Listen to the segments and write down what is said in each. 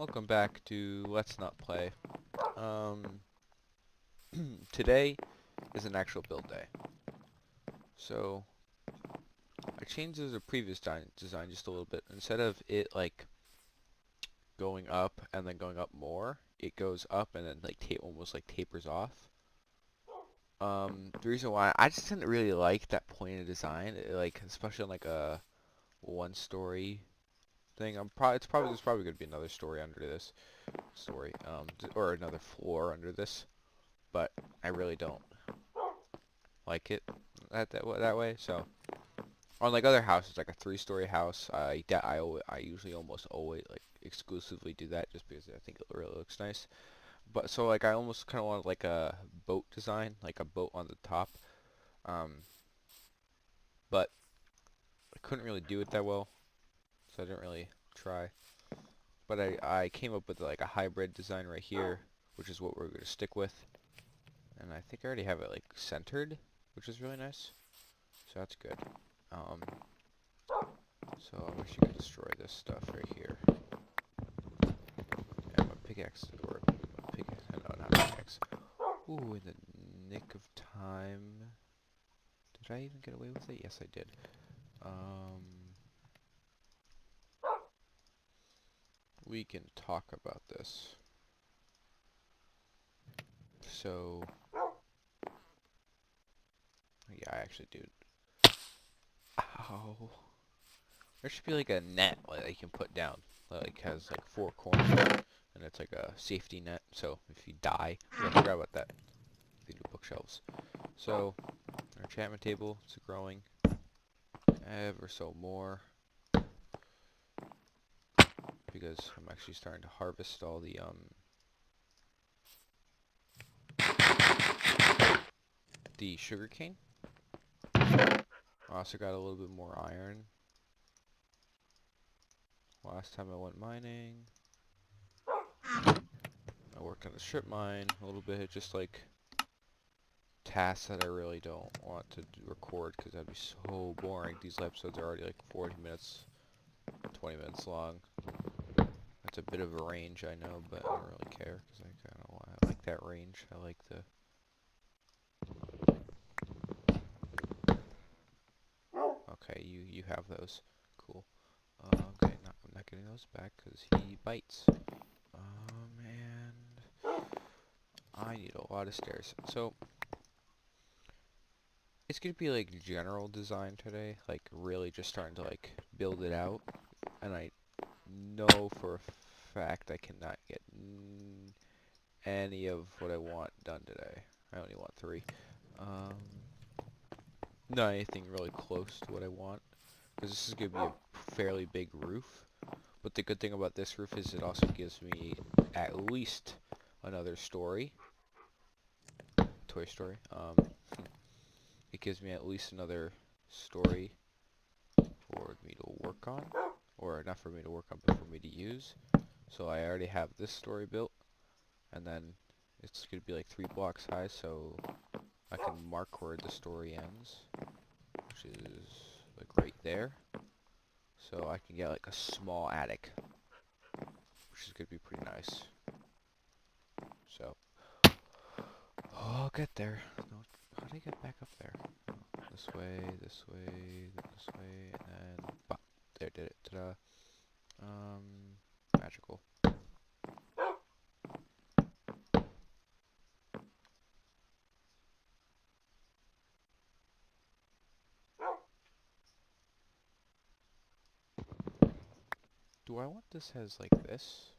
Welcome back to Let's Not Play. Um, Today is an actual build day. So, I changed the previous design just a little bit. Instead of it, like, going up and then going up more, it goes up and then, like, almost, like, tapers off. The reason why, I just didn't really like that pointed design, like, especially on, like, a one-story thing. There's probably going to be another story under this story, or another floor under this. But I really don't like it that way. So on like other houses, like a three-story house, I usually almost always like exclusively do that just because I think it really looks nice. But so like I almost kind of want like a boat design, like a boat on the top. Um, but I couldn't really do it that well, so I didn't really try. But I came up with like a hybrid design right here, which is what we're gonna stick with. And I think I already have it like centered, which is really nice. So that's good. Um, So I'm actually gonna destroy this stuff right here. And my pickaxe, or my pickaxe, no, not pickaxe. Ooh, in the nick of time. Did I even get away with it? Yes, I did. Um, we can talk about this. So, yeah, I actually do. Ow. There should be like a net like you can put down. Like has like four corners, and it's like a safety net. So if you die, yeah, I forgot about that. The new bookshelves. So our enchantment table, it's growing ever so more because I'm actually starting to harvest all the sugar cane. I also got a little bit more iron. Last time I went mining, I worked on the strip mine a little bit, just like tasks that I really don't want to record because that'd be so boring. These episodes are already like 40 minutes, 20 minutes long. That's a bit of a range, I know, but I don't really care because I like that range. I like the. Okay, you have those. Cool. Okay, I'm not getting those back because he bites. And I need a lot of stairs. So it's gonna be like general design today, like really just starting to like build it out. And I know for a fact I cannot get any of what I want done today. I only want 3. Um, Not anything really close to what I want, because this is gonna be a fairly big roof. But the good thing about this roof is it also gives me at least another story. Toy Story. It gives me at least another story for me to work on, or not for me to work on, but for me to use. So I already have this story built, and then it's gonna be like 3 blocks high, so I can mark where the story ends, which is like right there. So I can get like a small attic, which is gonna be pretty nice. So I'll get there. No, how do I get back up there? This way, this way, this way, and then bop. There, did it. Ta-da. Magical. Do I want this as like this?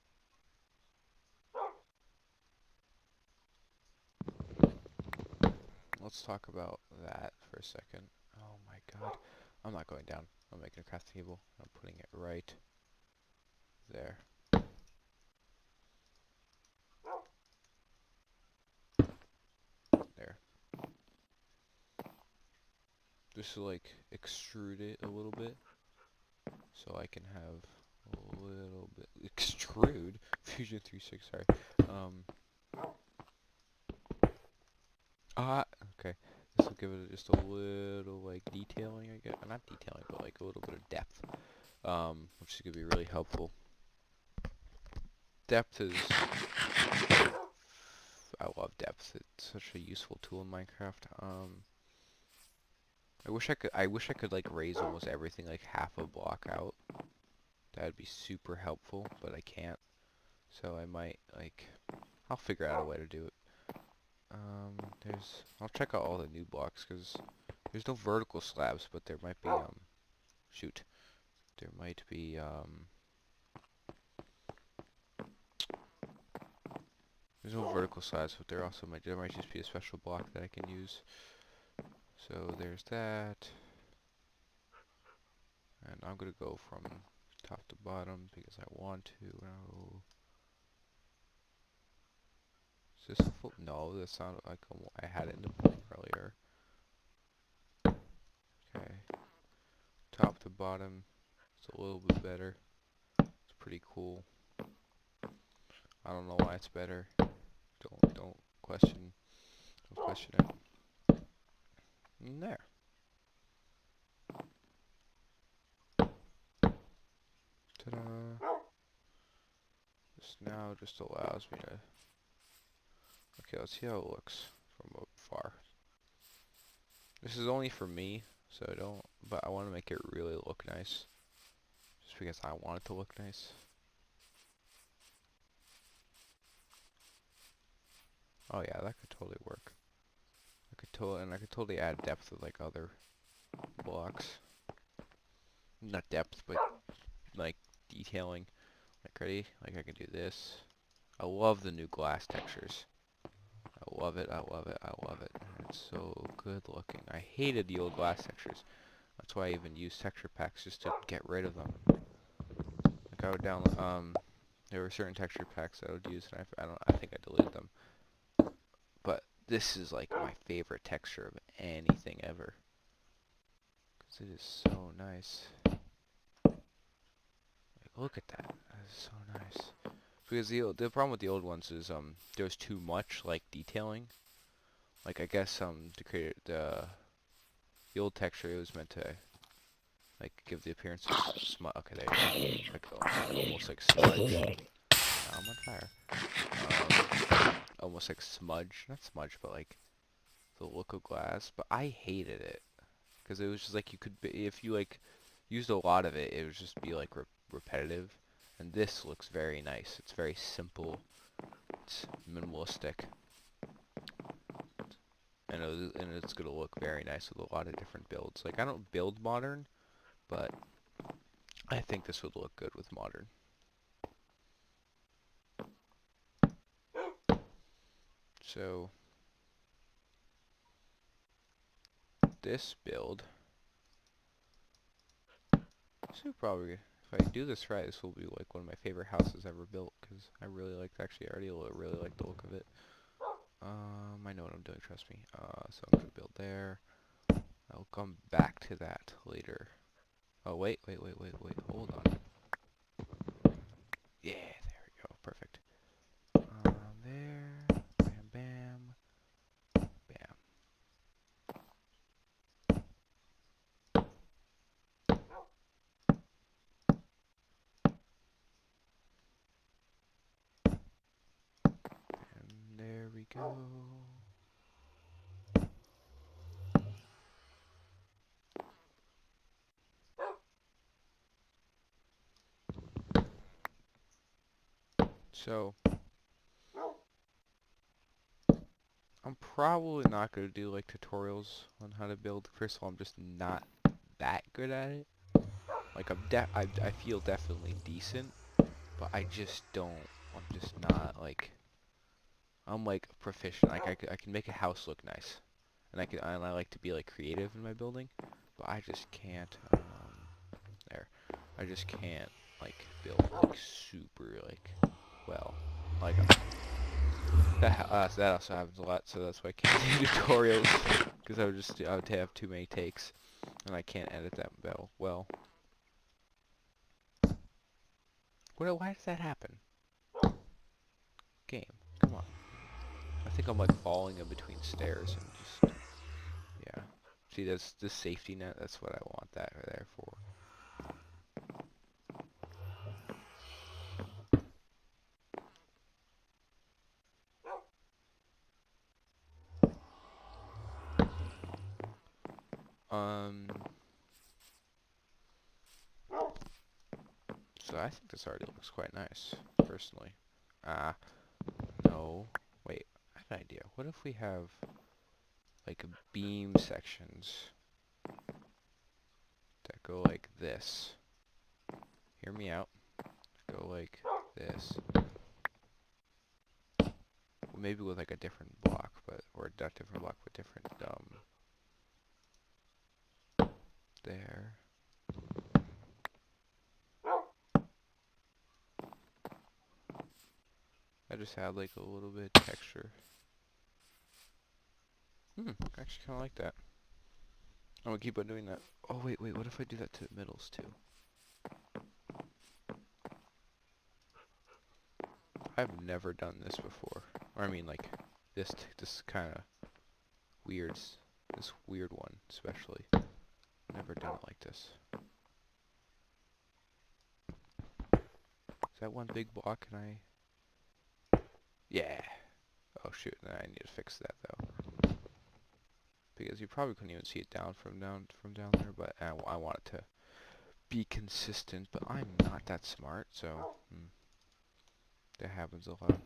Let's talk about that for a second. Oh my god. I'm not going down. I'm making a crafting table. I'm putting it right there. There. Just to like extrude it a little bit. So I can have a little bit extrude Fusion 3.6, sorry. Um okay. This will give it just a little like detailing, I guess. Not detailing, but like a little bit of depth. Which is gonna be really helpful. depth is, I love depth. It's such a useful tool in Minecraft. I wish I could like raise almost everything like half a block out. That'd be super helpful, but I can't. So I might like, I'll figure out a way to do it. I'll check out all the new blocks because there's no vertical slabs, but there might be shoot, there might be there's no vertical slabs, but there might just be a special block that I can use. So there's that, and I'm gonna go from top to bottom because I want to. No, is this full? No, that sounded like I had it in the point earlier. Okay, top to bottom, it's a little bit better. It's pretty cool. I don't know why it's better. Don't question. Don't question it. And there. Ta-da. This now just allows me to. Okay, let's see how it looks from up far. This is only for me, so I don't. But I want to make it really look nice, just because I want it to look nice. Oh yeah, that could totally work. I could totally add depth with like other blocks. Not depth, but like detailing. Like ready? Like I can do this. I love the new glass textures. I love it, I love it, I love it. It's so good looking. I hated the old glass textures. That's why I even used texture packs just to get rid of them. Like I would download, there were certain texture packs that I would use, and I think I deleted them. But this is like my favorite texture of anything ever. Because it is so nice. Like, look at that. That is so nice. Because the problem with the old ones is there's too much like detailing. Like I guess to create the old texture, it was meant to like give the appearance of smudge. Okay, there you go. Like almost like smudge. I'm on fire. Almost like smudge, not smudge, but like the look of glass. But I hated it because it was just like if you like used a lot of it, it would just be like repetitive. And this looks very nice. It's very simple. It's minimalistic. And it's gonna look very nice with a lot of different builds. Like I don't build modern, but I think this would look good with modern. So this build, so probably if I do this right, this will be like one of my favorite houses ever built because I really like actually I already really like the look of it. I know what I'm doing, trust me. So I'm gonna build there. I'll come back to that later. Oh wait, hold on. Yeah, there we go, perfect. There, bam, bam, bam. And there we go. So I'm probably not gonna do like tutorials on how to build. First of all, I'm just not that good at it. Like I feel definitely decent, but I just don't. I'm just not like. I'm like proficient. Like I can make a house look nice, and I like to be like creative in my building, but I just can't. There, I just can't like build like super like well. Like that also happens a lot, so that's why I can't do tutorials because I would have too many takes, and I can't edit that well. Why does that happen? Game, come on. I think I'm like falling in between stairs and just yeah. See, that's this safety net. That's what I want that right there for. Um, so I think this already looks quite nice, personally. Ah, no. Wait, I have an idea. What if we have, like, beam sections that go like this? Hear me out. Go like this. Well, maybe with, like, a different block, or not different block, but different, there. I just add, like, a little bit of texture. I actually kind of like that. I'm gonna keep on doing that. Oh, wait, what if I do that to the middles, too? I've never done this before. Or, I mean, like, this kind of weird, this weird one, especially. Never done it like this. Is that one big block, and yeah. Oh, shoot, I need to fix that, though. Because you probably couldn't even see it from down there, but I want it to be consistent, but I'm not that smart, so that happens a lot.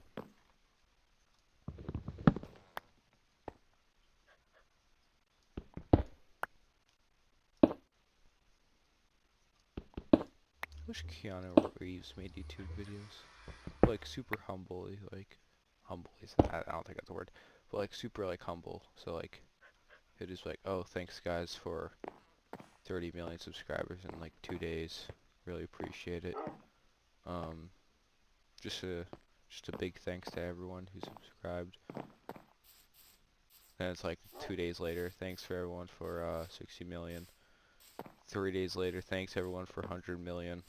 I wish Keanu Reeves made YouTube videos. Like, super humble, like, humble, I don't think that's a word, but, like, super, like, humble, so, like, it is like, oh, thanks, guys, for 30 million subscribers in, like, 2 days, really appreciate it, just a big thanks to everyone who subscribed, and it's like 2 days later, thanks for everyone for, 60 million, 3 days later, thanks everyone for 100 million,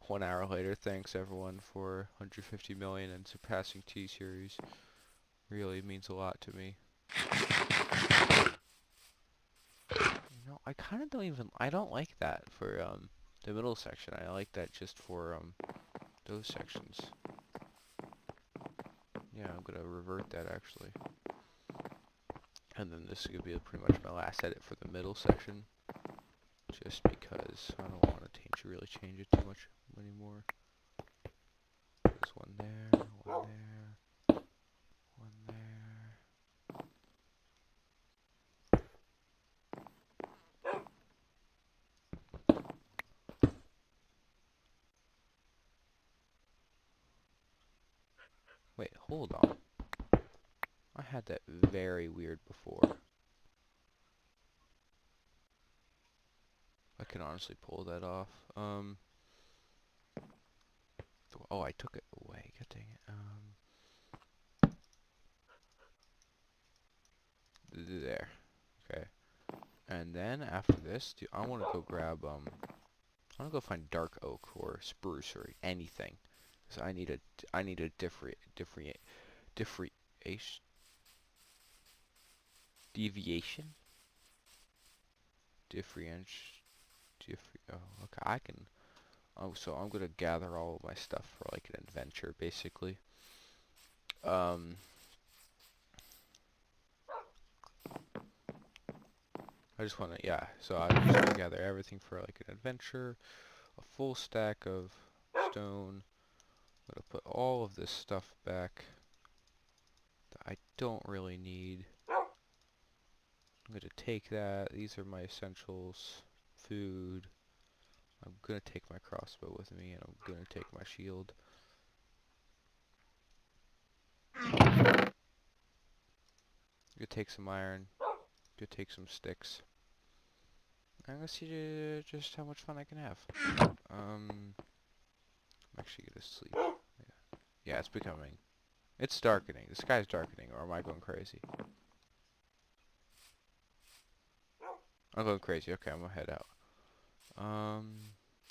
1 hour later, thanks everyone for 150 million and surpassing T-Series. Really means a lot to me. You know, I kind of I don't like that for the middle section. I like that just for those sections. Yeah, I'm gonna revert that actually. And then this is gonna be pretty much my last edit for the middle section. Just because I don't want to really change it too much anymore. There's one there, one there, one there. Wait, hold on. I had that very weird before. I can honestly pull that off. Oh, I took it away. God dang it. There. Okay. And then after this, dude, I want to go grab I want to go find dark oak or spruce or anything. Cause I need a differentiation, deviation, oh, okay, I can. Oh, so I'm gonna gather all of my stuff for like an adventure, basically. Um, I just want to, yeah. So I'm just gonna gather everything for like an adventure. A full stack of stone. I'm gonna put all of this stuff back that I don't really need. I'm gonna take that. These are my essentials. Food. I'm gonna take my crossbow with me, and I'm gonna take my shield. I'm gonna take some iron. Gonna take some sticks. I'm gonna see just how much fun I can have. I'm actually gonna sleep. Yeah, it's becoming. It's darkening. The sky's darkening, or am I going crazy? I'm going crazy. Okay, I'm gonna head out.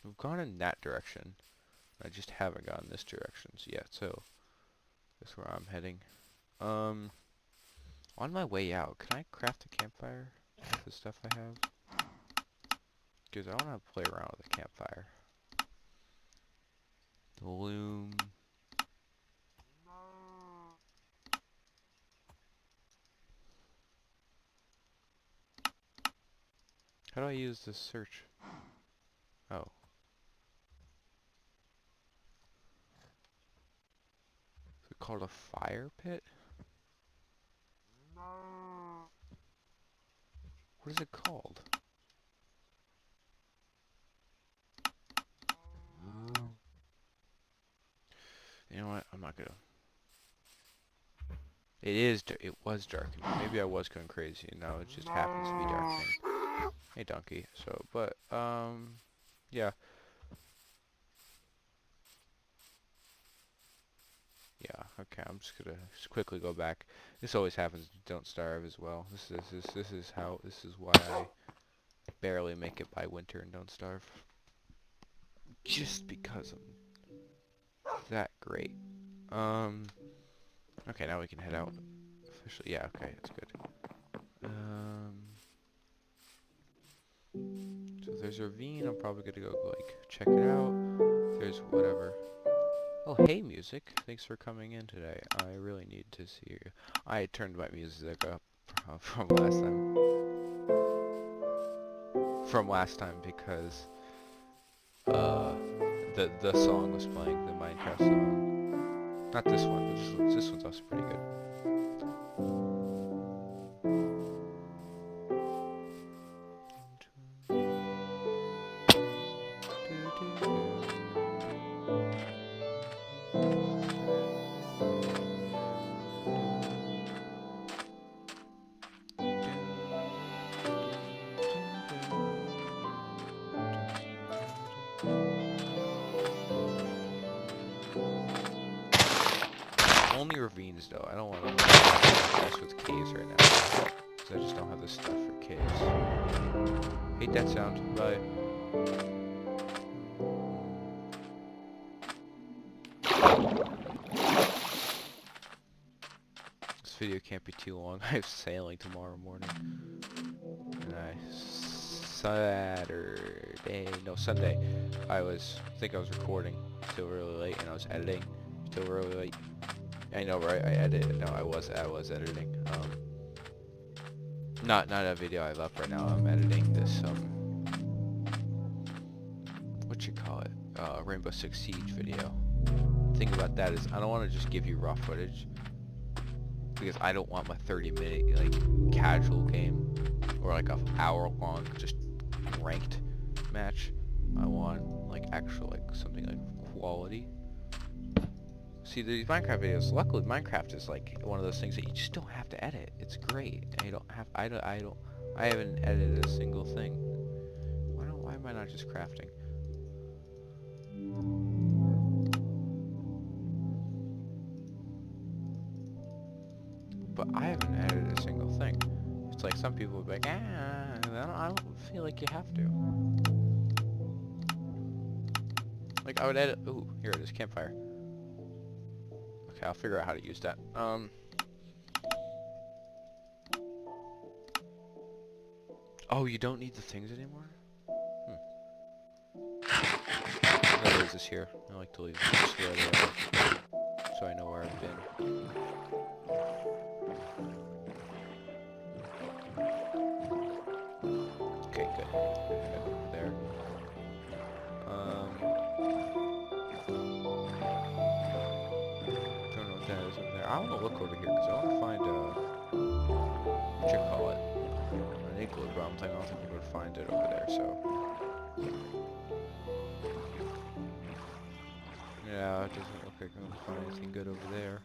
We've gone in that direction. I just haven't gone this direction yet, so that's where I'm heading. On my way out, can I craft a campfire with the stuff I have? Because I want to play around with a campfire. The loom. How do I use this search? Oh. Is it called a fire pit? What is it called? You know what? I'm not gonna. It was darkening. Maybe I was going crazy, and now it just happens to be darkening. Hey, donkey. So, but yeah, yeah. Okay, I'm just gonna quickly go back. This always happens. Don't Starve as well. This is why I barely make it by winter and Don't Starve. Just because I'm that great. Um. Okay, now we can head out. Officially, yeah. Okay, that's good. So there's a ravine. I'm probably gonna go like check it out. There's whatever. Oh, hey music. Thanks for coming in today. I really need to see you. I turned my music up from last time. From last time because uh the song was playing, the Minecraft song. Not this one, but this one's also pretty good. Only ravines though. I don't want to mess with caves right now. Because I just don't have the stuff for caves. Hate that sound. Bye. This video can't be too long. I have sailing tomorrow morning. And Sunday. I think I was recording till really late, and I was editing till really late. I know, right? I was editing. Not a video I love right now. I'm editing this what you call it? Rainbow Six Siege video. The thing about that is I don't want to just give you raw footage because I don't want my 30-minute like casual game or like a hour-long just ranked match. I want like actual like something like quality. See, these Minecraft videos, luckily Minecraft is like one of those things that you just don't have to edit. It's great. I haven't edited a single thing. Why am I not just crafting? But I haven't edited a single thing. It's like some people would be like, I don't feel like you have to. Like I would edit, ooh, here it is, campfire. Okay, I'll figure out how to use that. Oh, you don't need the things anymore? No worries, is here. I like to leave just where they are, so I know where I've been. Okay, good. Head over there. Don't know what that is over there. I want to look over here because I want to find what you call it, an igloo, but I'm thinking I don't think we're gonna find it over there. So yeah, it doesn't look like I'm gonna find anything good over there.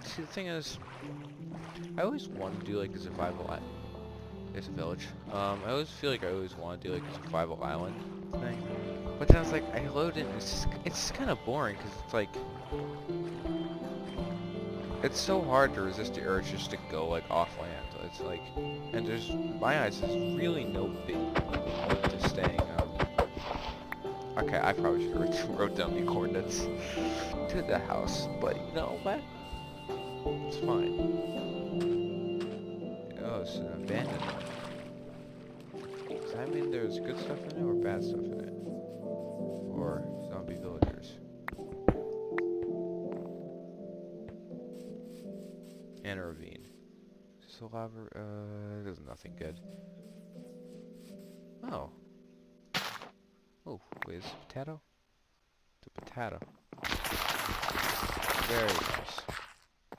See, the thing is, I always want to do like a survival island. There's a village. I always feel like I always want to do like a survival island thing. But then I was like, I load it, and it's kind of boring because it's like, it's so hard to resist the urge just to go like off land. It's like, and there's, in my eyes, there's really no big point to staying. Okay, I probably should have wrote down the coordinates to the house, but you know what? It's fine. Oh, it's an abandoned one. Does that mean there's good stuff in it or bad stuff in it? Or zombie villagers? And a ravine. the lava? There's nothing good. Oh. Oh, wait, is it a potato? It's a potato. Very nice.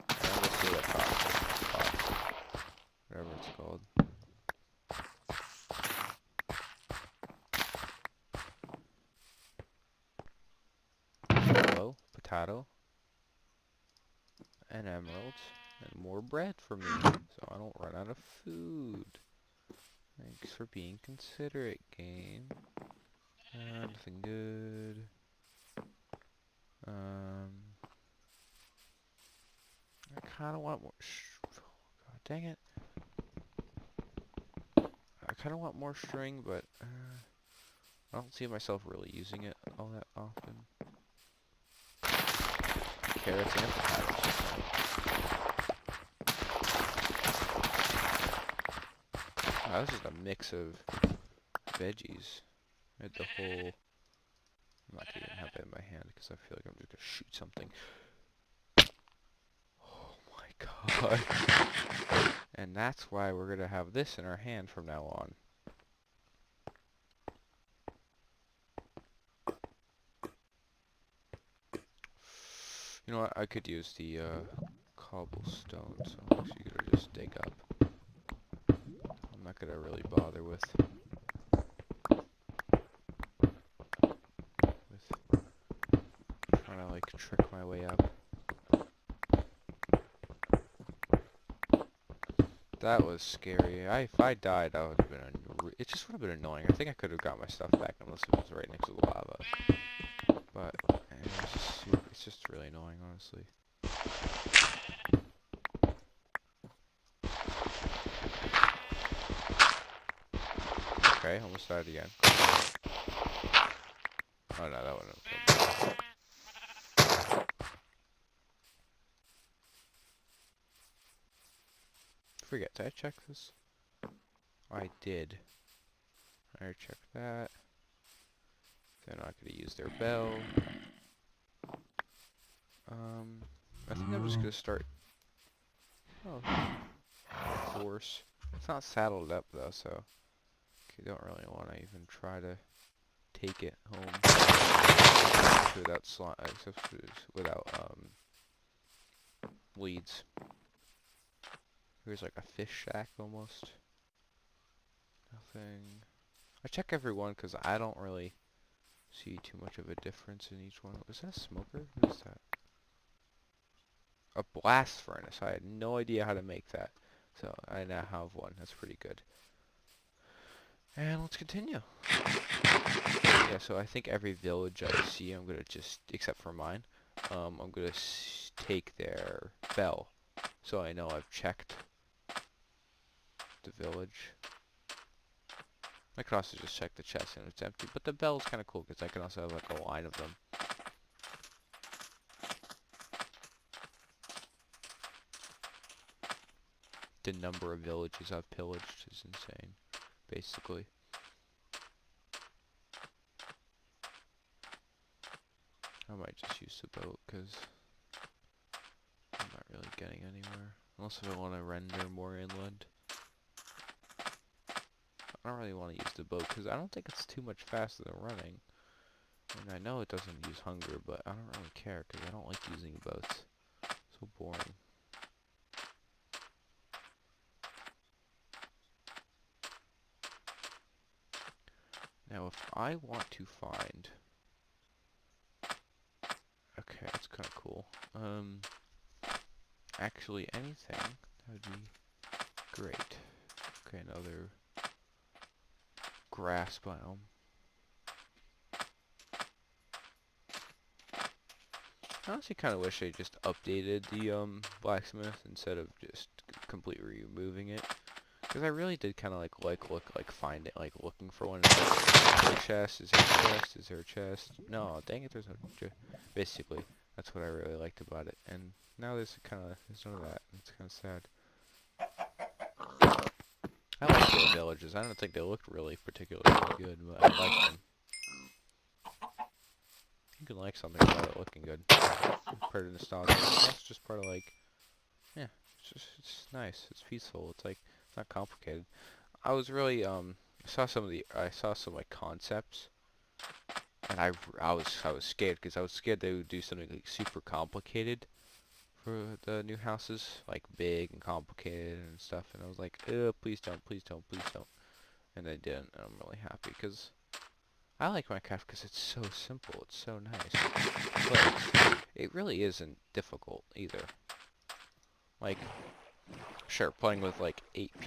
And we'll see what costs. Whatever it's called. Hello, potato. And emeralds. And more bread for me. So I don't run out of food. Thanks for being considerate, game. Nothing good. I kind of want more. God dang it! I kind of want more string, but I don't see myself really using it all that often. Carrots and potatoes. Wow, this is a mix of veggies. I had the whole. I'm not gonna even have it in my hand because I feel like I'm just gonna shoot something. Oh my god. And that's why we're gonna have this in our hand from now on. You know what? I could use the cobblestone, so I'm actually gonna just dig up. I'm not gonna really bother with trying to like trick my way up. That was scary. If I died, that would have been it just would have been annoying. I think I could have got my stuff back unless it was right next to the lava. But it's just really annoying, honestly. Okay, almost died again. Oh no, that wouldn't have killed me. Forget, did I check this? I did. I already checked that. They're not gonna use their bell. I think I'm just gonna start. Oh, horse. It's not saddled up though, so okay, don't really want to even try to take it home without weeds. Here's like a fish shack almost. Nothing. I check every one because I don't really see too much of a difference in each one. Is that a smoker? What is that? A blast furnace. I had no idea how to make that. So I now have one. That's pretty good. And let's continue. Yeah, so I think every village I see, I'm gonna just, except for mine, I'm gonna take their bell. So I know I've checked the village. I could also just check the chest and it's empty, but the bell's kind of cool because I can also have like a line of them. The number of villages I've pillaged is insane, basically. I might just use the boat because I'm not really getting anywhere. Unless if I want to render more inland. I don't really want to use the boat because I don't think it's too much faster than running. And I know it doesn't use hunger, but I don't really care because I don't like using boats. So boring. Now if I want to find... Okay, that's kind of cool. Actually anything, that would be great. Okay, another grass biome. I honestly kind of wish they just updated the blacksmith instead of just completely removing it, because I really did kind of find it, like looking for one. Is there a chest? Is there a chest? Is there a chest? No, dang it, there's no. Basically, that's what I really liked about it, and now there's none of that. It's kind of sad. I like the villages. I don't think they looked really particularly good, but I like them. You can like something about it looking good. Part of nostalgia. That's just part of like, yeah, it's nice. It's peaceful. It's like it's not complicated. I was really I saw some like concepts, and I was scared because I was scared they would do something like super complicated for the new houses, like big and complicated and stuff. And I was like, please don't, please don't, please don't. And they didn't, and I'm really happy because I like Minecraft because it's so simple. It's so nice. But it really isn't difficult either. Like, sure, playing with like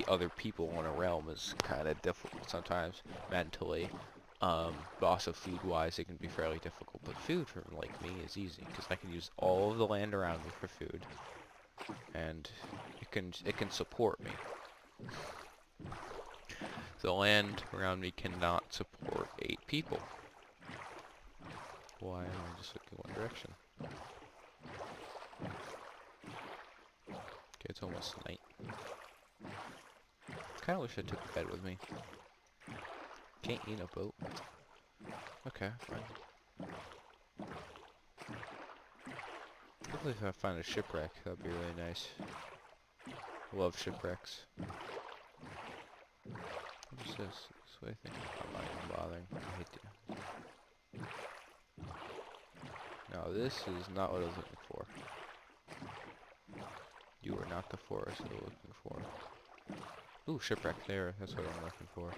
other people in a realm is kind of difficult sometimes mentally. But also food-wise, it can be fairly difficult. But food for like me is easy because I can use all of the land around me for food, and it can support me. The land around me cannot support 8 people. Why am I just looking one direction? Okay, it's almost night. Kinda wish I took a bed with me. Can't eat a boat. Okay, fine. Hopefully if I find a shipwreck, that'd be really nice. I love shipwrecks. What is this? This way I think I'm not even bothering. I hate to. No, this is not what I was looking for. You are not the forest I was looking for. Ooh, shipwreck there. That's what I'm looking for.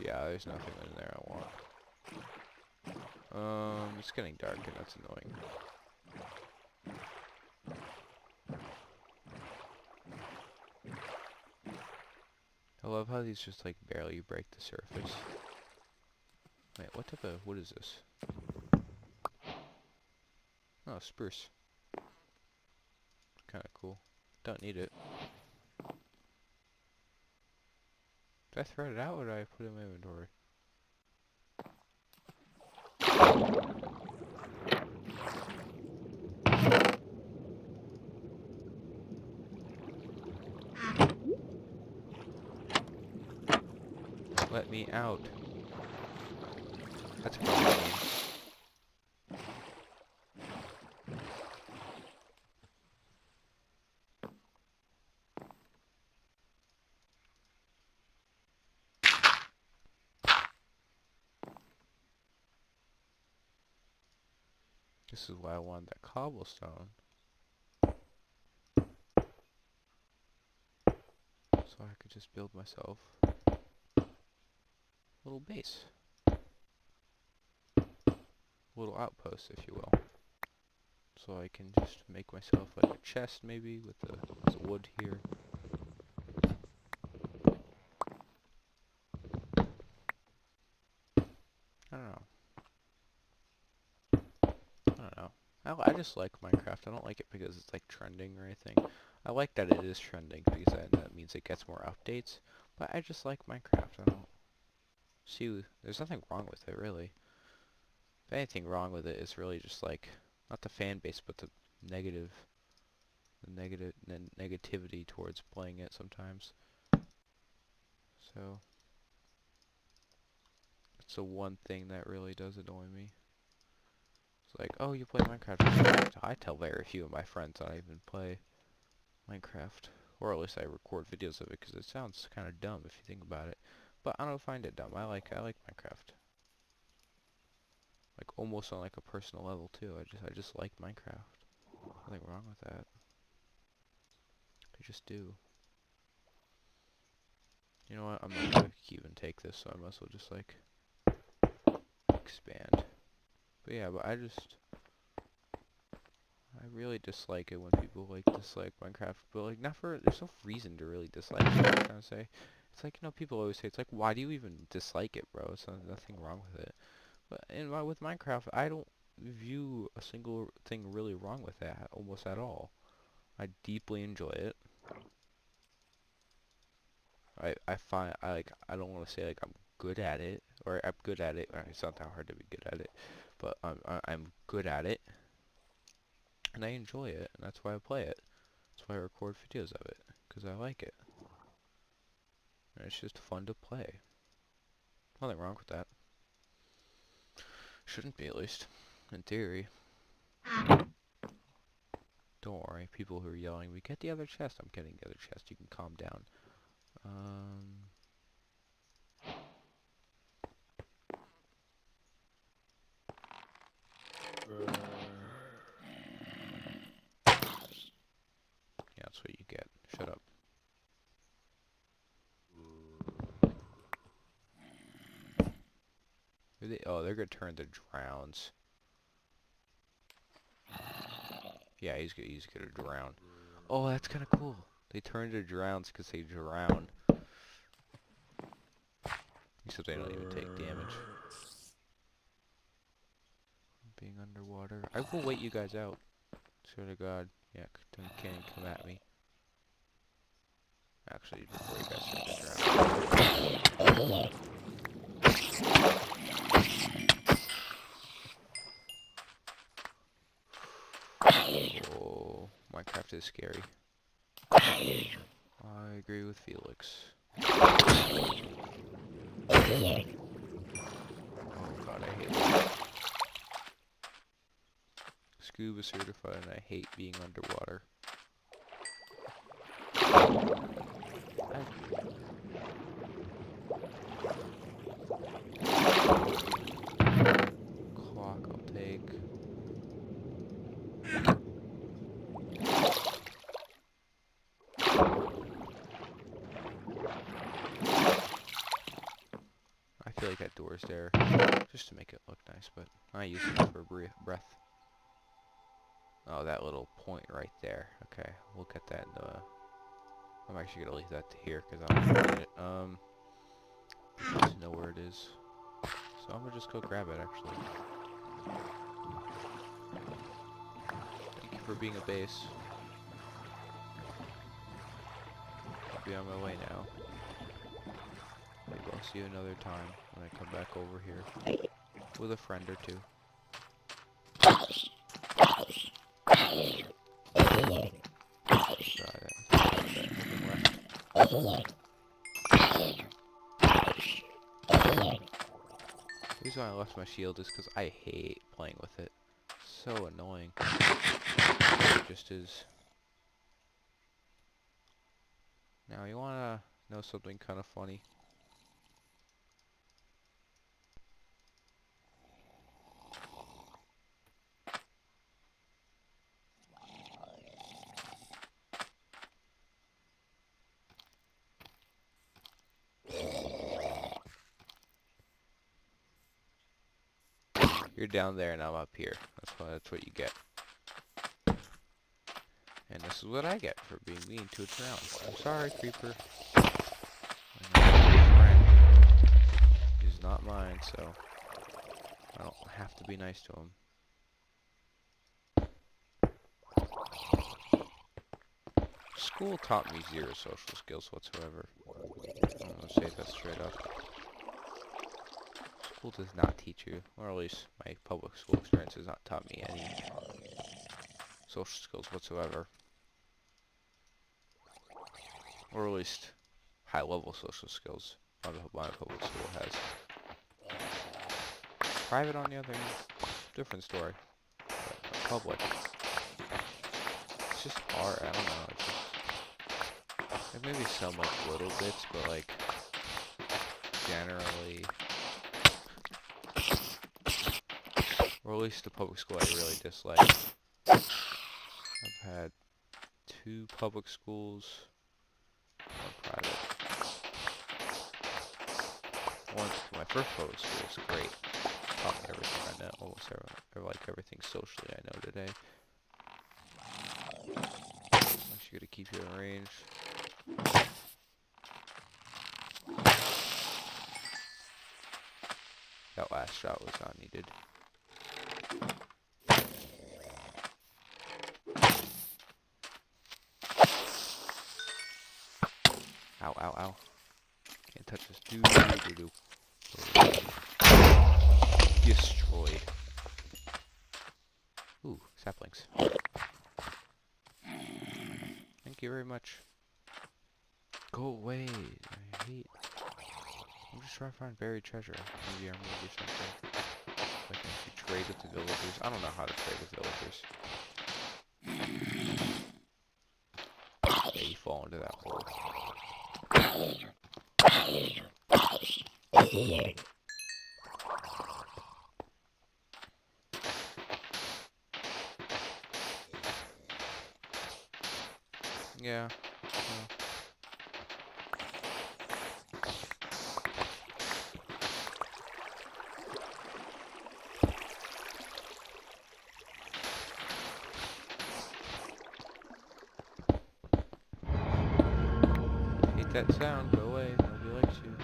Yeah, there's nothing in there I want. It's getting dark and that's annoying. I love how these just like barely break the surface. Wait, what type of wood is this? Oh, spruce. Kinda cool. Don't need it. Did I throw it out or did I put it in my inventory? Let me out. That's probably mean. This is why I wanted that cobblestone. So I could just build myself a little base. A little outpost, if you will. So I can just make myself like a chest maybe with the wood here. I don't know. I don't know. I just like Minecraft. I don't like it because it's like trending or anything. I like that it is trending because that means it gets more updates. But I just like Minecraft. I don't see, there's nothing wrong with it really. If anything wrong with it is really just like, not the fan base, but the negativity towards playing it sometimes. So, it's the one thing that really does annoy me. It's like, oh, you play Minecraft. I tell very few of my friends that I even play Minecraft. Or at least I record videos of it because it sounds kind of dumb if you think about it. But I don't find it dumb. I like Minecraft. Like almost on like a personal level too. I just like Minecraft. Nothing wrong with that. I just do. You know what? I'm not gonna even take this, so I might as well just like expand. But yeah, but I really dislike it when people like dislike Minecraft, but like not for, there's no reason to really dislike it, I'm trying to say. It's like, you know, people always say, it's like, why do you even dislike it, bro? It's nothing wrong with it. But with Minecraft, I don't view a single thing really wrong with that, almost at all. I deeply enjoy it. I don't want to say like I'm good at it, or I'm good at it. It's not that hard to be good at it, but I'm good at it, and I enjoy it, and that's why I play it. That's why I record videos of it, because I like it. And it's just fun to play. Nothing wrong with that. Shouldn't be, at least. In theory. Don't worry, people who are yelling, we get the other chest. I'm getting the other chest. You can calm down. Yeah, that's what you get. Shut up. Oh, they're gonna turn to drowns. Yeah, he's gonna drown. Oh, that's kind of cool. They turn to drowns because they drown. Except they don't even take damage. Being underwater. I will wait you guys out. Swear to God. Yeah, can't even come at me. Actually, before you guys start to drown. Oh, Minecraft is scary. I agree with Felix. Oh God, I hate it. Scuba certified and I hate being underwater. Clock I'll take. I feel like that door's there just to make it look nice, but I use it for breath. Oh, that little point right there. Okay, we'll get that in the... I'm actually gonna leave that to here because I don't need it. I need to know where it is. So I'm gonna just go grab it actually. Thank you for being a base. I'll be on my way now. Maybe I'll see you another time when I come back over here. With a friend or two. The reason why I left my shield is because I hate playing with it. So annoying. It just is. Now you wanna know something kind of funny? You're down there and I'm up here. That's what you get. And this is what I get for being mean to a drown. I'm sorry, creeper. I know he's your friend. He's not mine, so I don't have to be nice to him. School taught me zero social skills whatsoever. I'm gonna say that straight up. School does not teach you, or at least my public school experience has not taught me any social skills whatsoever. Or at least high-level social skills my public school has. Private, on the other hand, different story. But public, it's just hard. I don't know. It's just like maybe some like little bits, but like generally, or at least the public school I really dislike. I've had 2 public schools, 1 private. My first public school was great. Taught me everything I know, almost everything socially I know today. I'm actually gonna keep you in range. That last shot was not needed. Ow, ow, ow. Can't touch this. Doo. Destroyed. Ooh, saplings. Thank you very much. Go away. I hate... I'm just trying to find buried treasure. Maybe I'm gonna do something. Like if you trade with the villagers. I don't know how to trade with villagers. fall into that hole. Yeah. Hate that sound. Go away. Nobody likes you.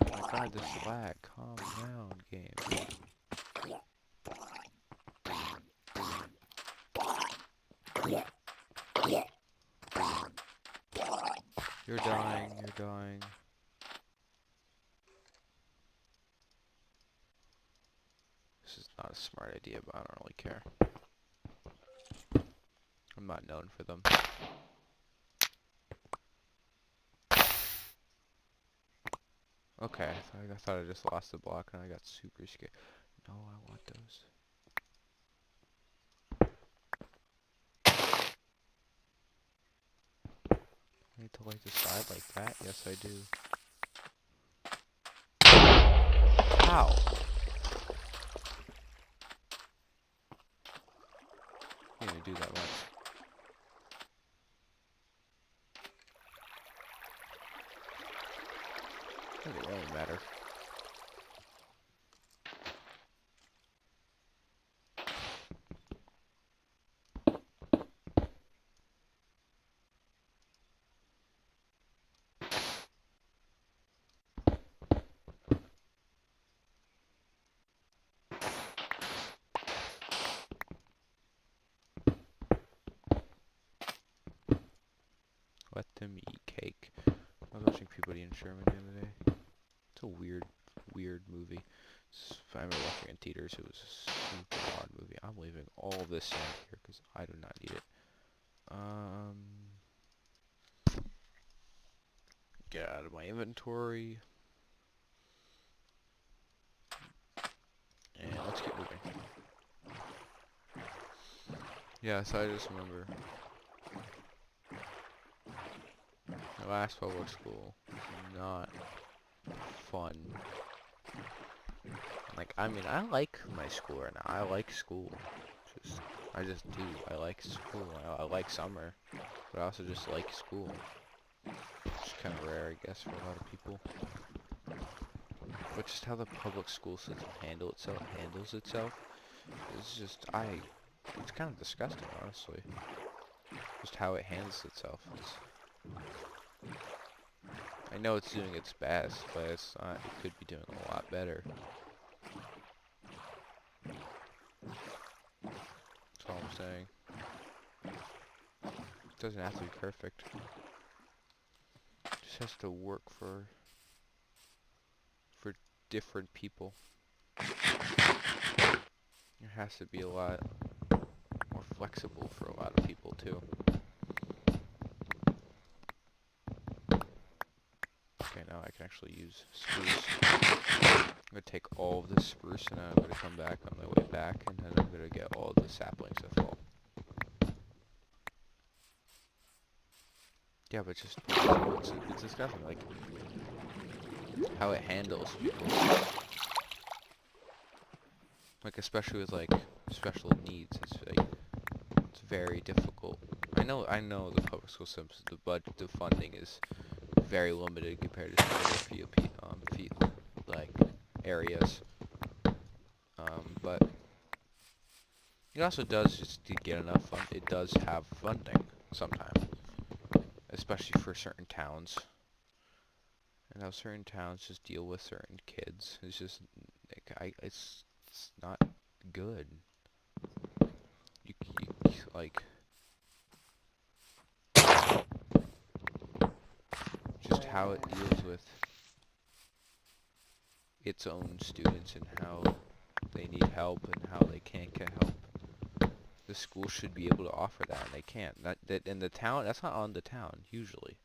Oh my god, this lag. Calm down, game. You're dying. You're dying. This is not a smart idea, but I don't really care. I'm not known for them. Okay, I thought I just lost the block and I got super scared. No, I want those. I need to light the side like that? Yes, I do. Ow! I didn't do that much. Doesn't really matter. Let them eat cake. I was watching Peabody and Sherman the other day. It's a weird movie. I remember watching it in theaters. It was a super odd movie. I'm leaving all this sand here because I do not need it. Get out of my inventory. And let's keep moving. Yeah, so I just remember my last public school was not fun. Like, I mean, I like my school right now. I like school. I just do. I like school. I like summer. But I also just like school. It's kind of rare, I guess, for a lot of people. But just how the public school system handles itself, it's just, it's kind of disgusting, honestly. Just how it handles itself. I know it's doing its best, but it's not. It could be doing a lot better. That's all I'm saying. It doesn't have to be perfect. It just has to work for different people. It has to be a lot more flexible for a lot of people too. Okay, now I can actually use spruce. I'm gonna take all of the spruce and I'm gonna come back on my way back and then I'm gonna get all of the saplings that fall. Yeah, but it's disgusting, like how it handles people. Like especially with like special needs, it's very difficult. I know the public school system, the funding is very limited compared to some other like areas. But it also does just to get enough fund. It does have funding sometimes, especially for certain towns. And how certain towns just deal with certain kids. It's just it's not good. You like just how it deals with its own students and how they need help and how they can't get help. The school should be able to offer that, and they can't. And the town, that's not on the town usually.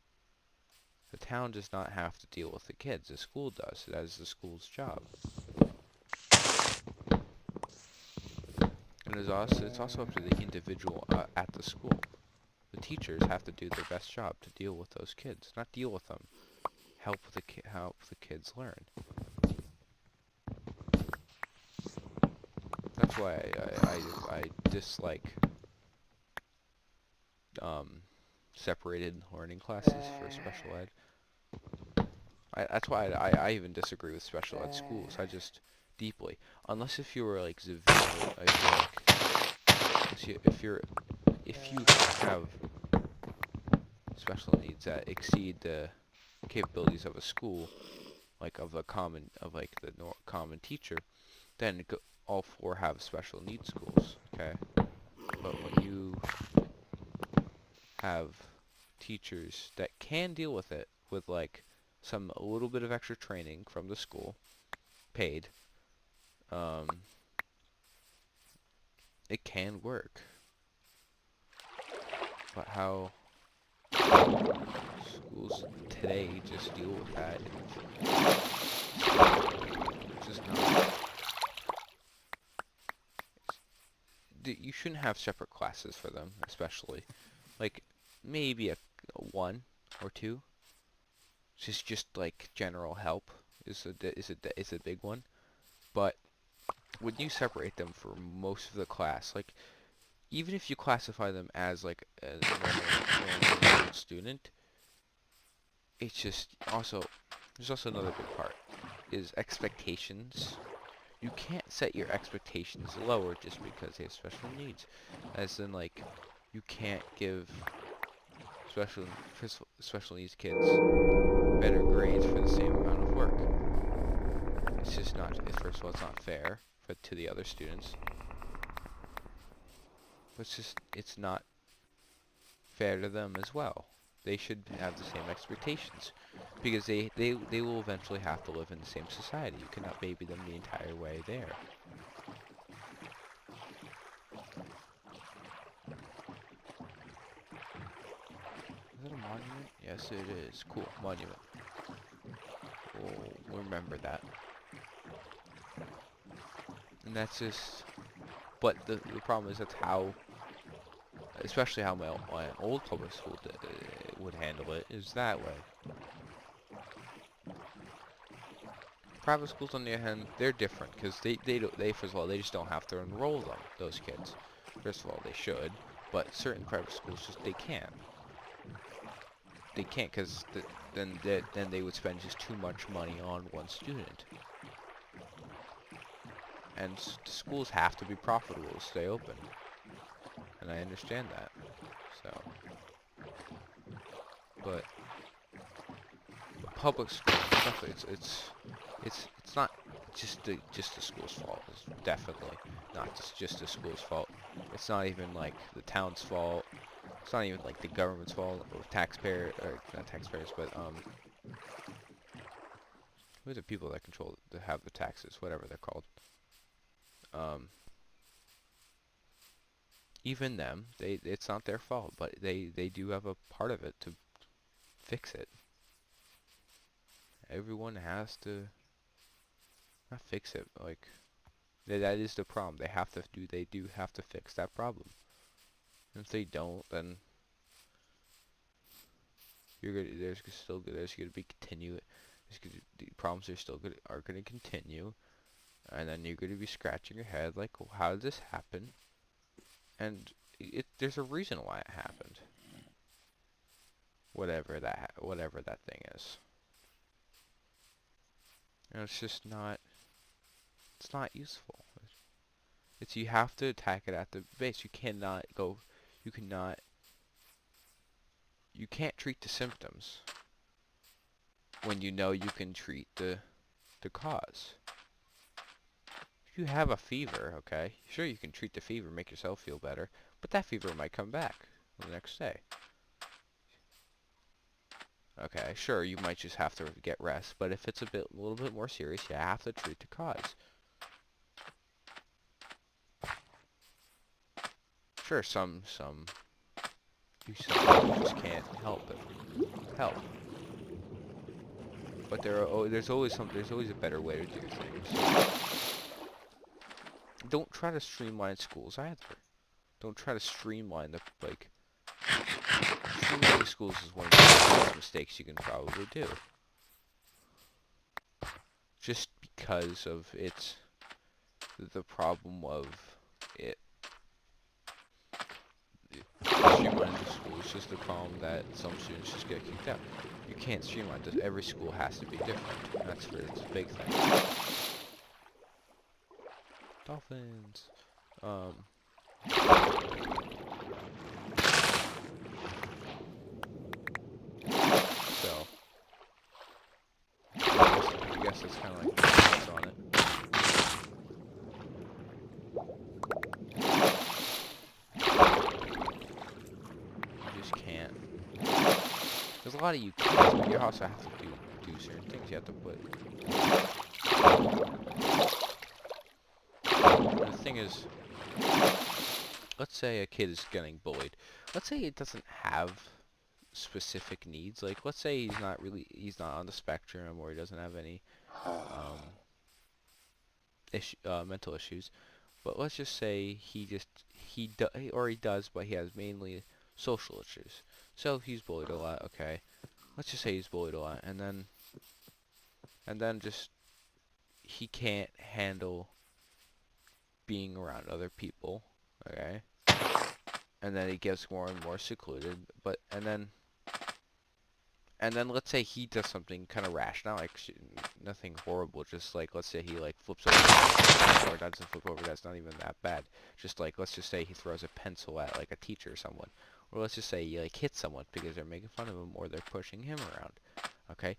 The town does not have to deal with the kids. The school does. That is the school's job. And it's also up to the individual at the school. The teachers have to do their best job to deal with those kids, not deal with them. Help the kids learn. That's why I dislike separated learning classes for special ed. That's why I even disagree with special ed schools. I just deeply, unless if you were like severely, if you have special needs that exceed the capabilities of a school, like of the common teacher, then all four have special needs schools. Okay, but when you have teachers that can deal with it with like a little bit of extra training from the school, paid, um, it can work. But how schools today just deal with that, it's just not. You shouldn't have separate classes for them, especially like maybe a one or two. Just like general help is a big one. But when you separate them for most of the class, like even if you classify them as like a normal student, it's just also there's also another big part is expectations. You can't set your expectations lower just because they have special needs. As in like you can't give special special needs kids better grades for the same amount of work. It's just not. First of all, it's not fair to the other students. But it's not fair to them as well. They should have the same expectations because they will eventually have to live in the same society. You cannot baby them the entire way there. Is that a monument? Yes, it is. Cool. Monument. We'll remember that. And that's just... But the problem is that's how... Especially how my old public school would handle it, is that way. Private schools, on the other hand, they're different because they first of all they just don't have to enroll those kids. First of all, they should, but certain private schools just they can't. They can't because then they would spend just too much money on one student. And schools have to be profitable to stay open, and I understand that. So, but public schools, especially, it's not just the school's fault. It's definitely not just the school's fault. It's not even like the town's fault. It's not even like the government's fault or not taxpayers, but who are the people that have the taxes, whatever they're called. Even them, it's not their fault, but they do have a part of it to fix it. Everyone has to not fix it, like that is the problem. They do have to fix that problem. And if they don't, then there's gonna be the problems are gonna continue, and then you're gonna be scratching your head like, well, how did this happen? And there's a reason why it happened. Whatever that thing is. And it's just not. It's not useful. You have to attack it at the base. You cannot go. You cannot. You can't treat the symptoms when you know you can treat the cause. If you have a fever, okay, sure you can treat the fever, make yourself feel better, but that fever might come back the next day. Okay, sure, you might just have to get rest, but if it's a little bit more serious, you have to treat the cause. Sure, some you just can't help it. Help. But there's always a better way to do things. don't try to streamline schools either. Don't try to streamline the, like, streamlining schools is one of the biggest mistakes you can probably do. Just because of the problem of it. Streamlining the school is just the problem that some students just get kicked out. You can't streamline this. Every school has to be different. That's where it's a big thing. Dolphins. So I guess that's kind of like my thoughts on it. You just can't. There's a lot of you can't, but you also have to do certain things. You have to put. And the thing is, let's say a kid is getting bullied. Let's say it doesn't have specific needs. Like, let's say he's not on the spectrum, or he doesn't have any mental issues. But let's just say he does, but he has mainly social issues. So he's bullied a lot. Okay, let's just say he's bullied a lot, and then just he can't handle being around other people. Okay, and then he gets more and more secluded. And then let's say he does something kind of rash, not like nothing horrible, just like let's say he like flips over, or doesn't flip over, that's not even that bad. Just like, let's just say he throws a pencil at like a teacher or someone. Or let's just say he like hits someone because they're making fun of him or they're pushing him around. Okay?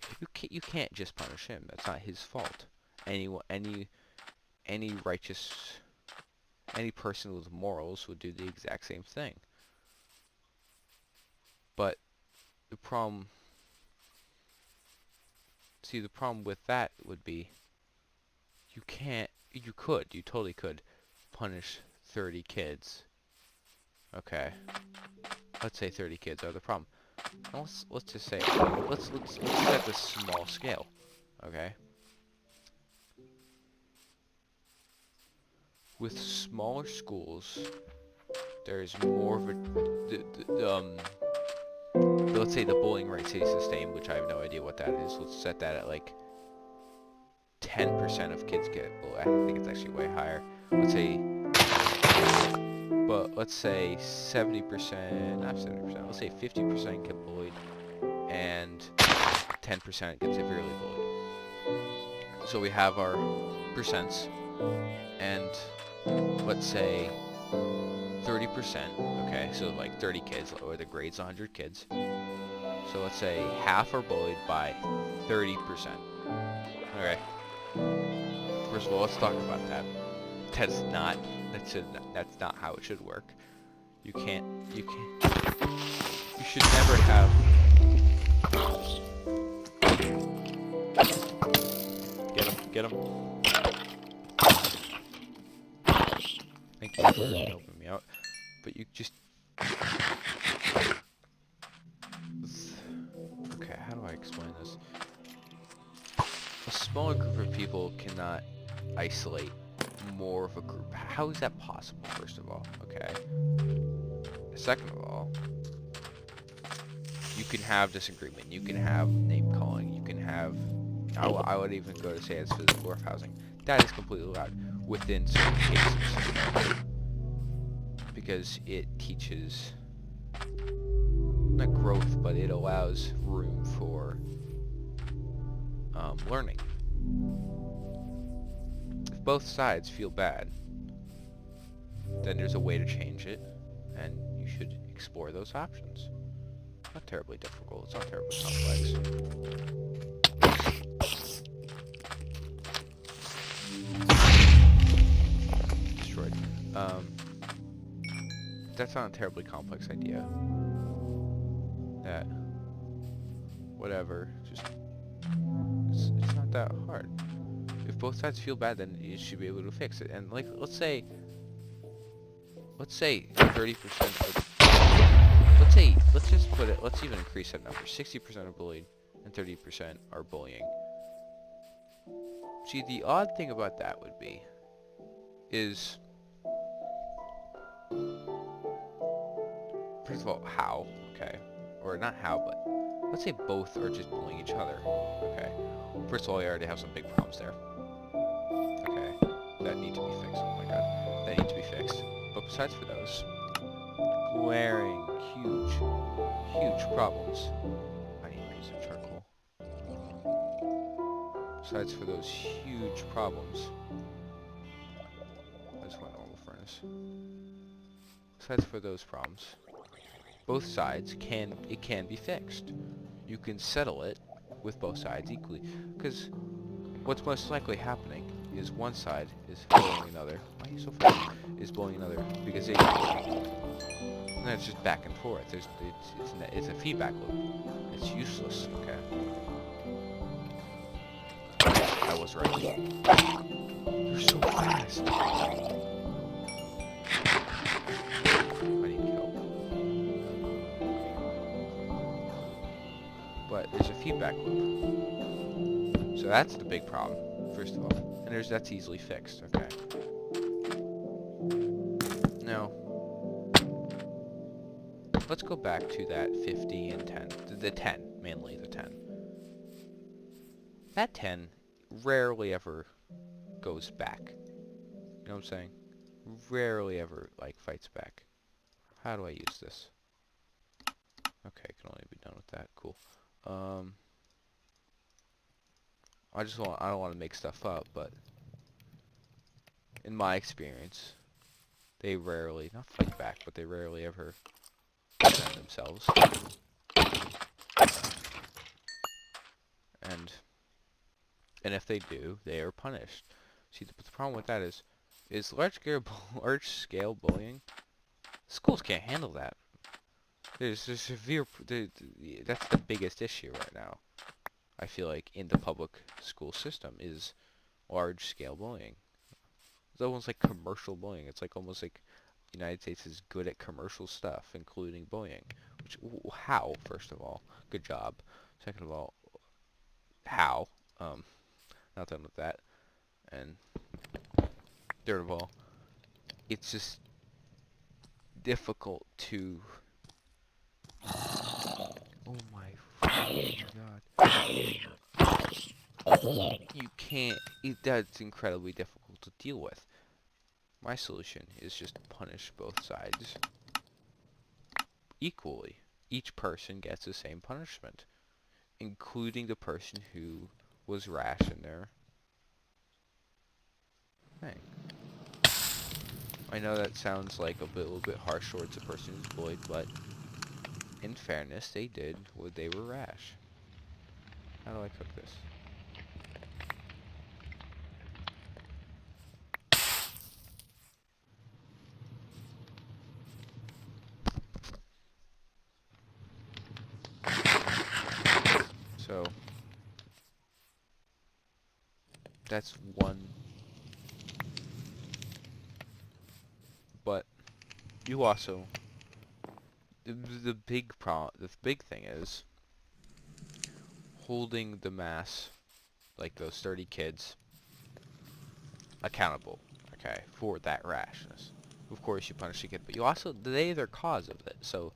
You can't just punish him. That's not his fault. Any person with morals would do the exact same thing. But the problem with that would be you totally could punish 30 kids. Okay. Let's say 30 kids are the problem. Now let's just say, let's set this small scale. Okay? With smaller schools, there's more of let's say the bullying rate stays the same, which I have no idea what that is. Let's set that at like 10% of kids get bullied. I think it's actually way higher. Let's say 70%, not 70%, let's say 50% get bullied, and 10% get severely bullied. So we have our percents, and let's say 30%, okay, so like 30 kids, or the grade's 100 kids. So let's say half are bullied by 30%. Okay. First of all, let's talk about that. That's not how it should work. You should never have. Get him. Thank you for helping me out. But you just. Okay, how do I explain this? A smaller group of people cannot isolate more of a group. How is that possible, first of all? Okay. Second of all, you can have disagreement. You can have name calling. You can have. I would even go to say it's physical roughhousing. That is completely allowed within certain cases, because it teaches not growth, but it allows room for learning. If both sides feel bad, then there's a way to change it, and you should explore those options. Not terribly difficult. It's not terribly complex. Destroyed. That's not a terribly complex idea. That, whatever, just, it's not that hard. If both sides feel bad, then you should be able to fix it. And like, let's say 30% let's just put it, let's even increase that number. 60% are bullied and 30% are bullying. See, the odd thing about that would be, is, first of all, how, okay? Or not how, but let's say both are just bullying each other, okay? First of all, you already have some big problems there, okay? That need to be fixed, oh my god. That need to be fixed. But besides for those glaring, huge, huge problems, I need a piece of charcoal. Besides for those huge problems, I just want a normal furnace. Besides for those problems, both sides can be fixed. You can settle it with both sides equally, because what's most likely happening is one side is bullying another. Why are you so fast? Is bullying another because they, and then it's just back and forth. It's a feedback loop. It's useless. Okay, I was right. You're so fast. I need help. But there's a feedback loop. So that's the big problem, first of all. And that's easily fixed, okay. Now, let's go back to that 50 and 10. The 10, mainly the 10. That 10 rarely ever goes back. You know what I'm saying? Rarely ever, like, fights back. How do I use this? Okay, can only be done with that. Cool. I don't want to make stuff up, but in my experience, they rarely, not fight back, but they rarely ever defend themselves. And if they do, they are punished. See, the problem with that is large scale bullying. Schools can't handle that. There's a that's the biggest issue right now. I feel like in the public school system is large scale bullying. It's almost like commercial bullying. It's like almost like the United States is good at commercial stuff, including bullying. Which, how? First of all, good job. Second of all, how? Not done with that. And third of all, it's just difficult to. Oh my god! You can't. That's incredibly difficult to deal with. My solution is just punish both sides equally. Each person gets the same punishment, including the person who was rash in their thing. I know that sounds like a little bit harsh towards the person who's bullied, but in fairness, they did what they were rash. How do I cook this? So that's one. But you also the big thing is holding the mass, like those 30 kids, accountable, okay, for that rashness. Of course, you punish the kid, but you also, they are the cause of it. So,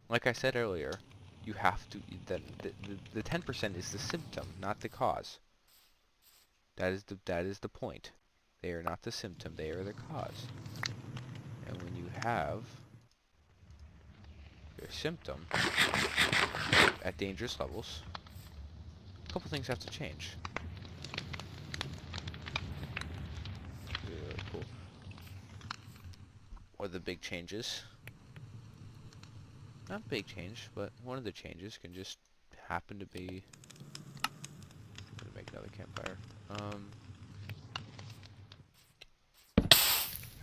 like I said earlier, you have to, the 10% is the symptom, not the cause. That is the point. They are not the symptom, they are the cause. And when you have your symptom at dangerous levels, a couple things have to change. Really cool. Or the big changes. Not big change, but one of the changes can just happen to be. I'm gonna make another campfire.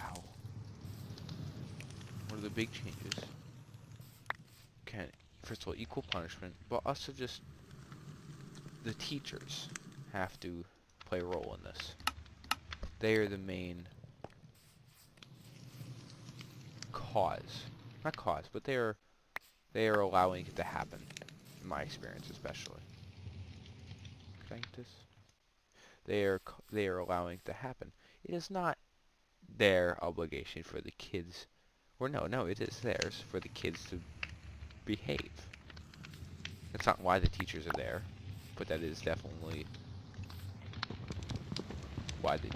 Ow. One of the big changes can, first of all, equal punishment, but also just the teachers have to play a role in this. They are the main cause. Not cause, but they are allowing it to happen, in my experience especially. Can I get this? They are allowing it to happen. It is not their obligation for the kids, or no, it is theirs for the kids to behave. That's not why the teachers are there, but that is definitely why they.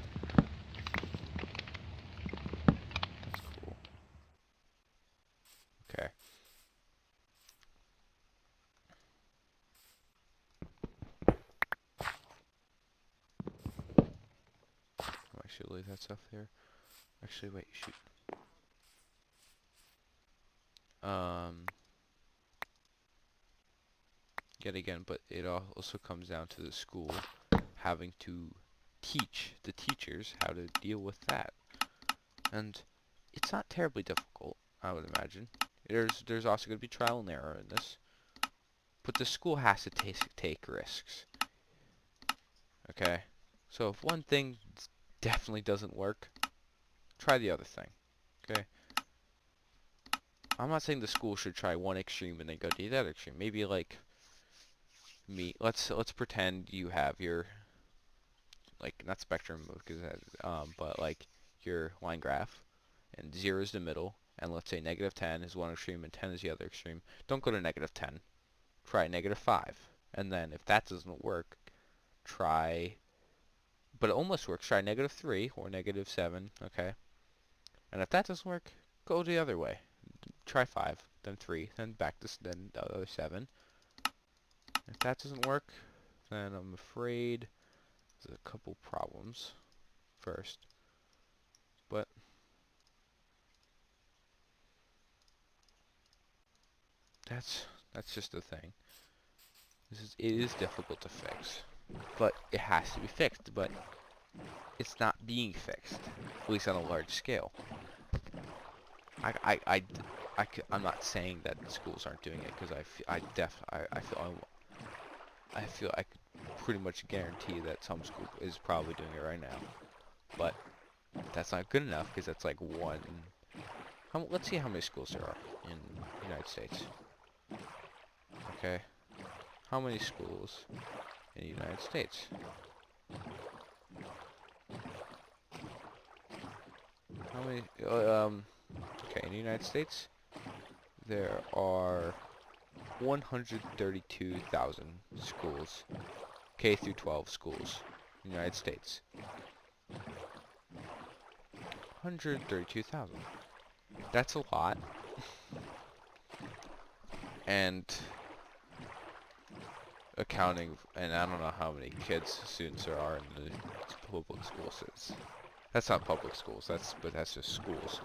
That's cool. Okay. I should leave that stuff there. Actually, wait, shoot. Yet again, but it also comes down to the school having to teach the teachers how to deal with that. And it's not terribly difficult, I would imagine. There's also going to be trial and error in this. But the school has to take risks. Okay? So if one thing definitely doesn't work, try the other thing. Okay? I'm not saying the school should try one extreme and then go to the other extreme. Maybe like let's pretend you have your, like, not spectrum, because but like your line graph, and 0 is the middle, and let's say -10 is one extreme and 10 is the other extreme. Don't go to -10. Try -5. And then if that doesn't work, try, but it almost works, try -3 or -7, okay? And if that doesn't work, go the other way. Try 5, then 3, then back to then the other 7. If that doesn't work, then I'm afraid there's a couple problems first. But that's just the thing. It is difficult to fix, but it has to be fixed. But it's not being fixed, at least on a large scale. I'm not saying that schools aren't doing it, because I feel I could pretty much guarantee that some school is probably doing it right now. But that's not good enough, because that's like one. Let's see how many schools there are in the United States. Okay, how many schools in the United States? How many? Okay, in the United States, there are 132,000 schools, K through 12 schools in the United States. 132,000. That's a lot. And accounting, and I don't know how many students there are in the public schools. That's not public schools. But that's just schools.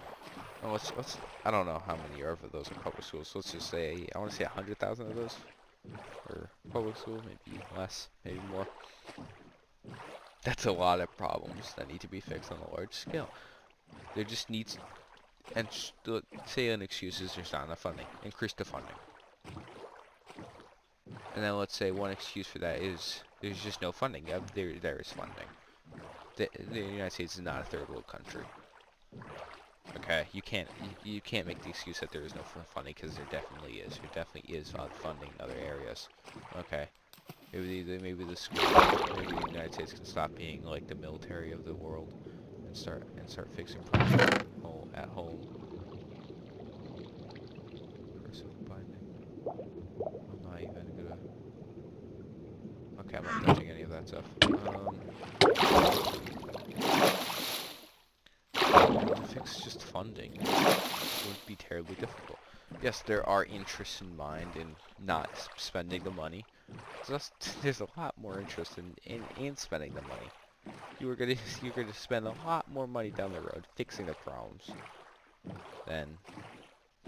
And I don't know how many of those are public schools. So let's just say, I want to say 100,000 of those are public schools, maybe less, maybe more. That's a lot of problems that need to be fixed on a large scale. There just needs, and say an excuse is there's not enough funding. Increase the funding. And then let's say one excuse for that is there's just no funding. Yeah, there is funding. The United States is not a third world country. Okay, you can't make the excuse that there is no funding, because there definitely is. There definitely is funding in other areas. Okay, maybe the school, maybe the United States can stop being like the military of the world and start fixing problems at home. I'm not even gonna. Okay, I'm not touching any of that stuff. Fix just funding. It wouldn't be terribly difficult. Yes, there are interests in mind in not spending the money. There's a lot more interest in spending the money. You're gonna spend a lot more money down the road fixing the problems than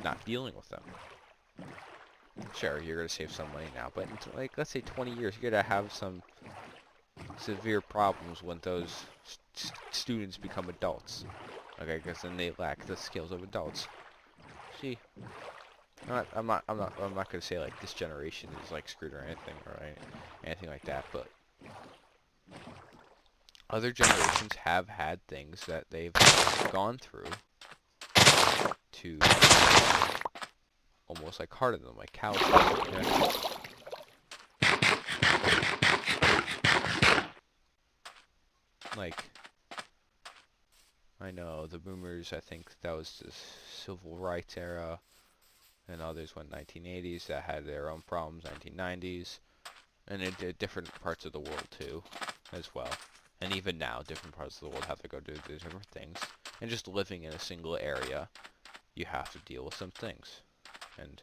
not dealing with them. Sure, you're gonna save some money now, but like, let's say 20 years, you're gonna have some severe problems when those students become adults. Okay, because then they lack the skills of adults. See, I'm not gonna say like this generation is like screwed or anything like that, but other generations have had things that they've gone through to almost like harden them, like cows. Okay? Like, I know the boomers, I think that was the civil rights era, and others went 1980s that had their own problems, 1990s, and in different parts of the world too, as well. And even now, different parts of the world have to go do different things. And just living in a single area, you have to deal with some things. And,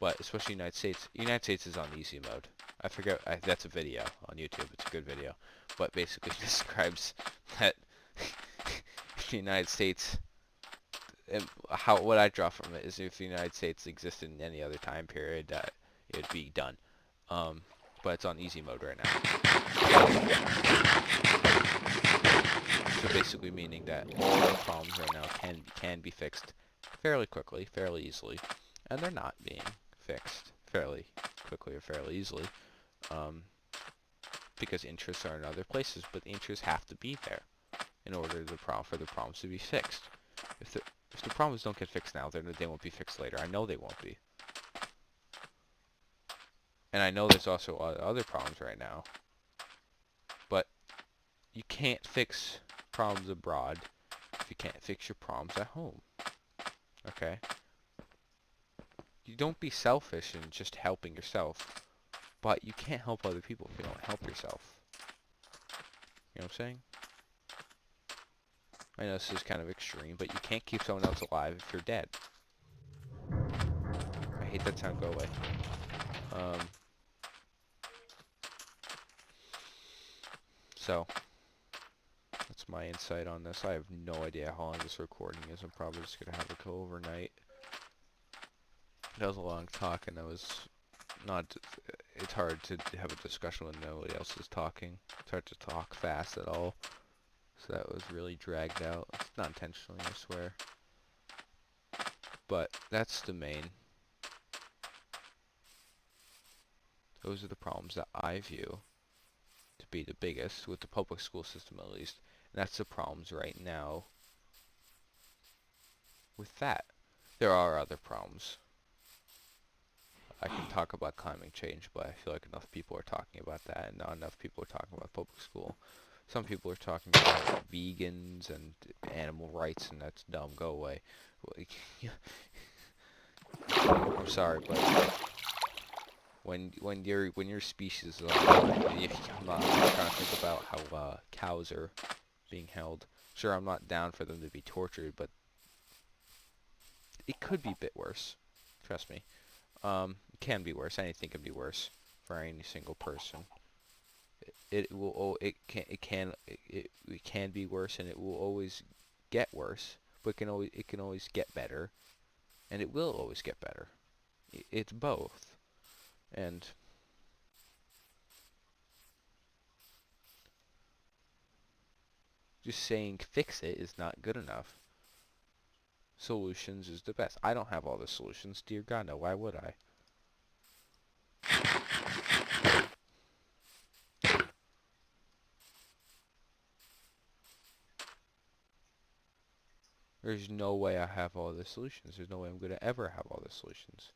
but especially United States is on easy mode. I forget, that's a video on YouTube, it's a good video. But basically describes that the United States, and what I draw from it is if the United States existed in any other time period, it'd be done. But it's on easy mode right now. So basically meaning that all the problems right now can be fixed fairly quickly, fairly easily, and they're not being fixed fairly quickly or fairly easily, because interests are in other places, but the interests have to be there in order for the problems to be fixed. If the problems don't get fixed now, then they won't be fixed later. I know they won't be. And I know there's also other problems right now. But you can't fix problems abroad if you can't fix your problems at home. Okay? You don't be selfish in just helping yourself. But you can't help other people if you don't help yourself. You know what I'm saying? I know this is kind of extreme, but you can't keep someone else alive if you're dead. I hate that sound, go away. So, that's my insight on this. I have no idea how long this recording is. I'm probably just going to have it go overnight. That was a long talk, and it's hard to have a discussion when nobody else is talking. It's hard to talk fast at all. So that was really dragged out. It's not intentionally, I swear. But that's the main. Those are the problems that I view to be the biggest, with the public school system at least. And that's the problems right now with that. There are other problems. I can talk about climate change, but I feel like enough people are talking about that, and not enough people are talking about public school. Some people are talking about vegans and animal rights, and that's dumb. Go away. I'm sorry, but when your species is on the line, I'm not trying to think about how cows are being held. Sure, I'm not down for them to be tortured, but it could be a bit worse. Trust me. It can be worse. Anything can be worse for any single person. It can be worse, and it will always get worse. But it can always get better, and it will always get better. It's both, and just saying fix it is not good enough. Solutions is the best. I don't have all the solutions. Dear God, no. Why would I? There's no way I have all the solutions. There's no way I'm going to ever have all the solutions.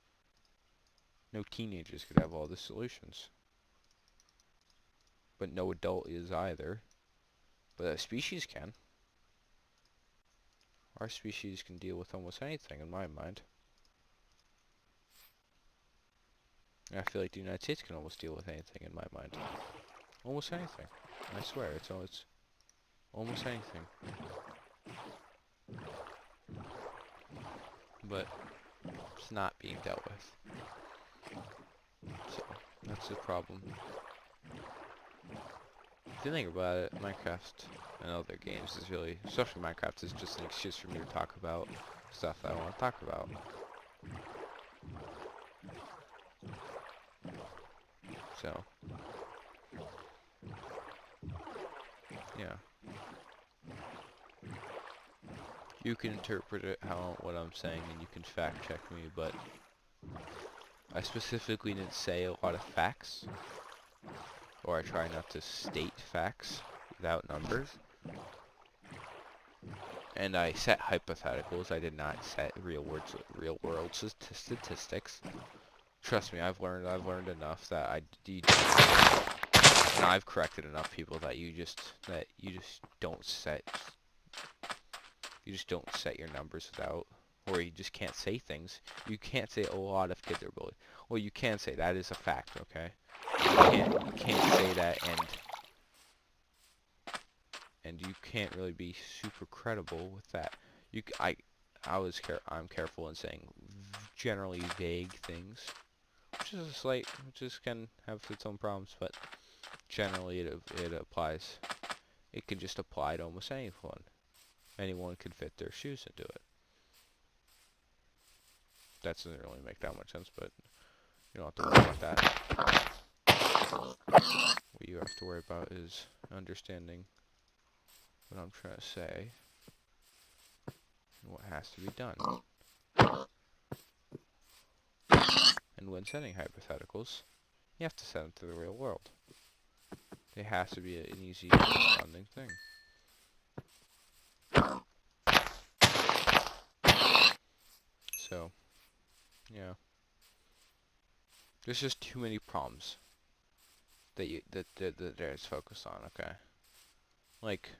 No teenagers could have all the solutions. But no adult is either. But a species can. Our species can deal with almost anything, in my mind. And I feel like the United States can almost deal with anything, in my mind. Almost anything. I swear, it's almost anything. But it's not being dealt with. So, that's the problem. If you think about it, Minecraft and other games is really, especially Minecraft, is just an excuse for me to talk about stuff that I want to talk about. So, yeah. You can interpret it what I'm saying, and you can fact check me, but I specifically didn't say a lot of facts, or I try not to state facts without numbers. And I set hypotheticals. I did not set real world statistics. Trust me, I've learned enough that and I've corrected enough people that you just don't set You just don't set your numbers without, or you just can't say things. You can't say a lot of kids are bullied. Well, you can say that is a fact, okay? You can't say that, and you can't really be super credible with that. I'm careful in saying generally vague things, which can have its own problems, but generally it applies. It can just apply to almost anyone. Anyone can fit their shoes into it. That doesn't really make that much sense, but you don't have to worry about that. What you have to worry about is understanding what I'm trying to say and what has to be done. And when setting hypotheticals, you have to set them to the real world. It has to be an easy responding thing. So, yeah. There's just too many problems that there's focus on, okay? Like,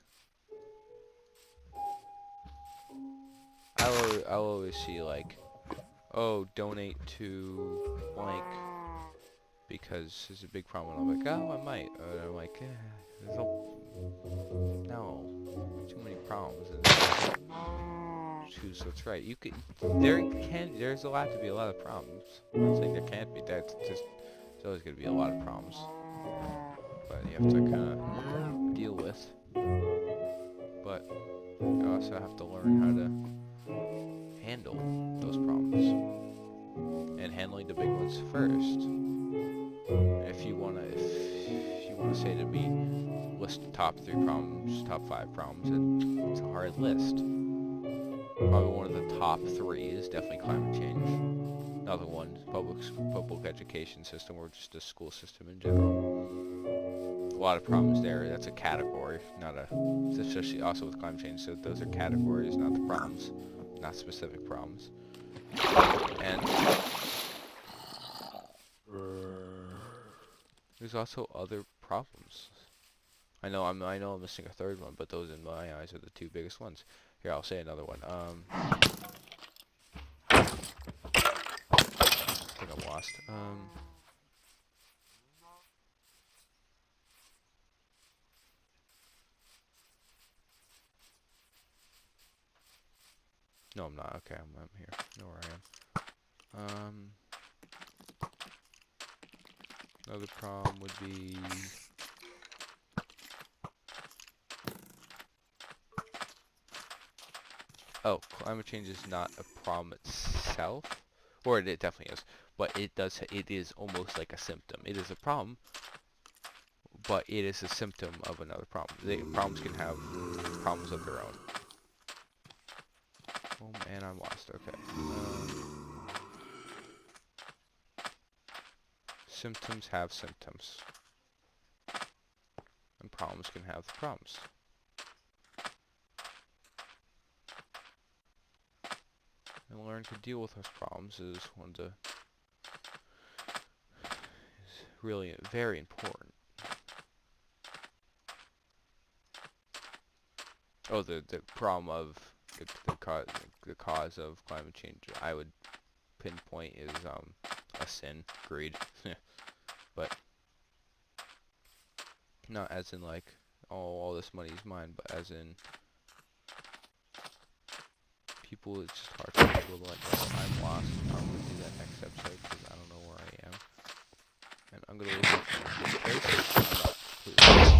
I'll always see, like, oh, donate to blank because there's a big problem. And I'm like, oh, I might. And I'm like, no, too many problems. And choose what's right. There's allowed to be a lot of problems. I'm not saying there can't be. There's always going to be a lot of problems. But you have to kind of deal with. But you also have to learn how to handle those problems. And handling the big ones first. If you wanna say to me, list the top 3 problems, top 5 problems, it's a hard list. Probably one of the top 3 is definitely climate change. Another one, public education system, or just the school system in general. A lot of problems there. That's a category, not a. Especially also with climate change. So those are categories, not the problems, not specific problems. And there's also other problems. I know I'm missing a third one, but those in my eyes are the 2 biggest ones. Here, I'll say another one. I think I'm lost. No, I'm not. Okay, I'm here. I know where I am. Another problem would be climate change is not a problem itself, or it definitely is, but it is almost like a symptom. It is a problem, but it is a symptom of another problem. Problems can have problems of their own. Oh man, I'm lost. Okay. Symptoms have symptoms, and problems can have the problems. And learn to deal with those problems is really very important. Oh, the problem of the cause of climate change, I would pinpoint is a sin, greed. But not as in like, oh, all this money is mine, but as in people. It's just hard for people to let go. I'm lost. I'm gonna do that next episode because I don't know where I am, and I'm gonna leave it in this place. I'm not completely.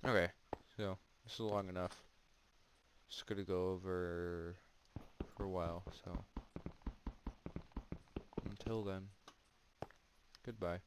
Okay, so this is long enough. Just gonna go over for a while, so until then, goodbye.